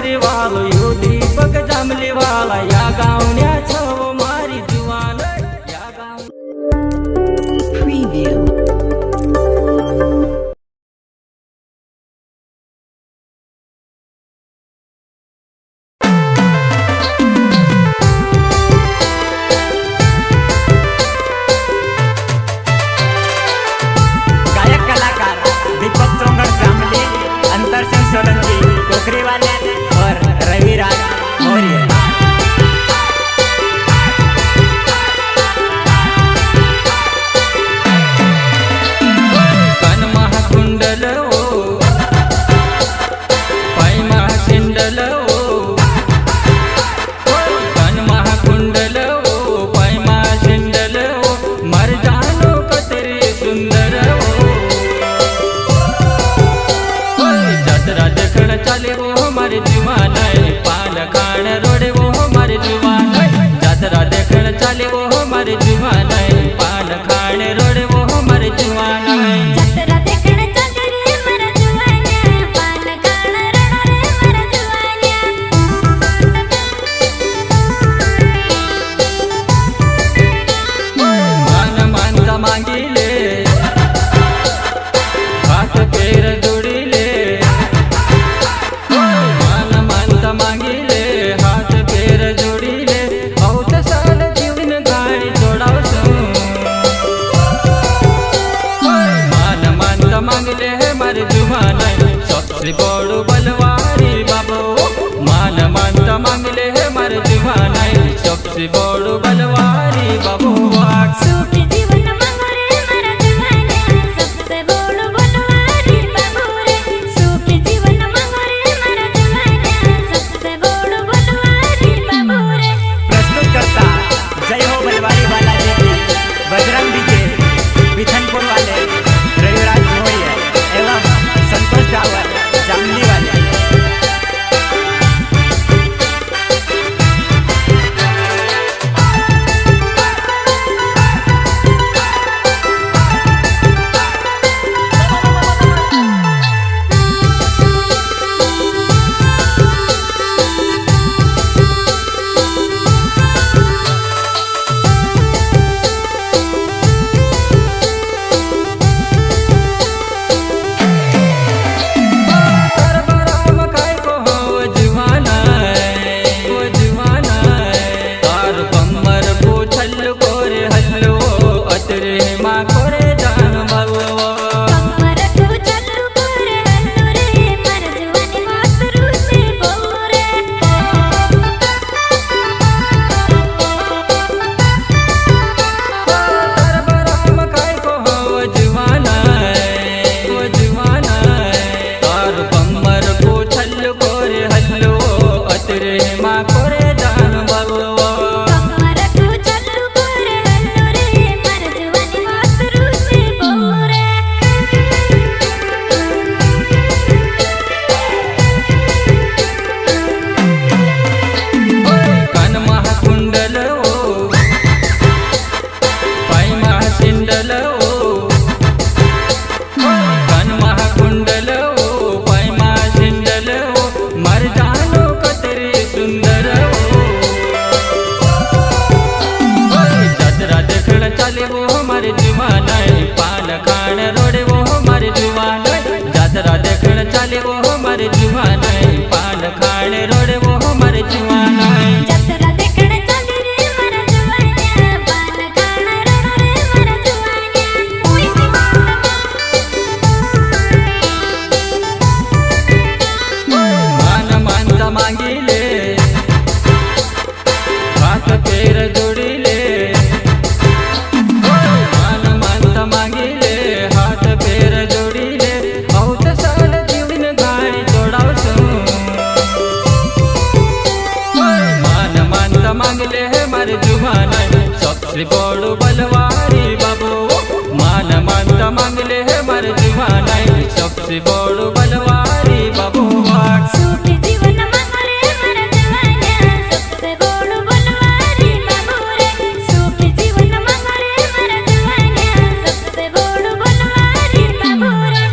सासरी वालो यो दीपक जांभली वाला या गावण्या छव मारी जुवान या गाव Preview. गायक कलाकार दीपक चोंगड़ जांभली, अंतर सिंह सोलंकी कोकरी वाले और रविराज मौर्य। कन महाकुंडल ओ पाय महाशिंडल ओ कन महाकुंडल ओ पाय महाशिंडल ओ मर जानो कतरी सुंदर ओ जतरा देखण चाले वो हमारे जुवान पान खाण रोडे वो हमारे जुवान जतरा देखण चाले वो हमारे जुवान पान खाण रोडे वो हमारे जुवान जतरा देखण चाले रे मरा जुवान्या पान खाण रोड रे मरा जुवान्या मान मानता मांगिले हाथ पैर जोड़िले मान मानता मांगिले हाथ पैर जोड़िले औत साल जीवन गाड़ी जोड़ावसु मान मानता मांगले है मारे जुवान सबसे बड़ो बलवारी बाबो मान मानता मांगले है मारे जुवान सबसे बड़ो बलवारी बाबो सुखी जीवन मांगो रे मरा जुवान्या सबसे बड़ो बलवारी बाबू रे सुखी जीवन मांगो रे मरा जुवान्या सबसे बड़ो बलवारी बाबू रे। प्रस्तुत करता जय हो बलवारी वाला जी बजरंग डीजे बिथनपुर वाले रविराज मौर्य एवं संतोष डावर जांभली वाले। तरबराम काय को हो जुवाना वो जुवाना तार कमर पूछल कोरे हल्लो अतरे माँ कोरे जान भगवा कमर को चल्लू कोरे हल्लू रे मर जुवानी मातरू से बहु रे तरबराम काय को हो जुवाना वो जुवाना तार कमर पूछल कोरे हल्लो अतरे माँ कोरे जान भगवा कमर को चल्लू कोरे हल्लू रे मर जुवानी मातरू से बहु रे। कन महाकुंडल ओ पाय महाशिंडल ओ कन महाकुंडल ओ पाय महाशिंडल ओ मर जानो कतरी सुंदर ओ जतरा देखण चाले वो हमारे जुवान पान खाण रोडे वो हमारे जुवान जतरा देखण चाले वो हमारे जुवान पान खाण रोडे वो हमारे जुवान जतरा देखण चाले रे मरा जुवान्या पान खाण रोड रे मरा जुवान्या मान मानता मांगिले हाथ पैर जोड़िले मान मानता मांगिले हाथ पैर जोड़िले औत साल जीवन गाड़ी जोड़ावसु मान मानता मांगले है मारे जुवान सबसे बड़ो बलवारी बाबू मान मानता मांगले है मारे जुवान सबसे बड़ो बलवारी बाबू सुखी जीवन मांगो रे मरा जुवान्या सबसे बड़ो बलवारी बाबू रे सुखी जीवन मांगो रे मरा जुवान्या सबसे बड़ो बलवारी बाबू रे।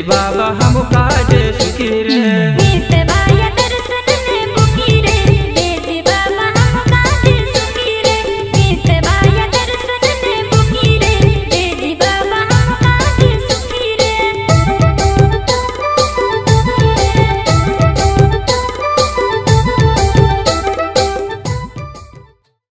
बाबा हम काज सुखी रे।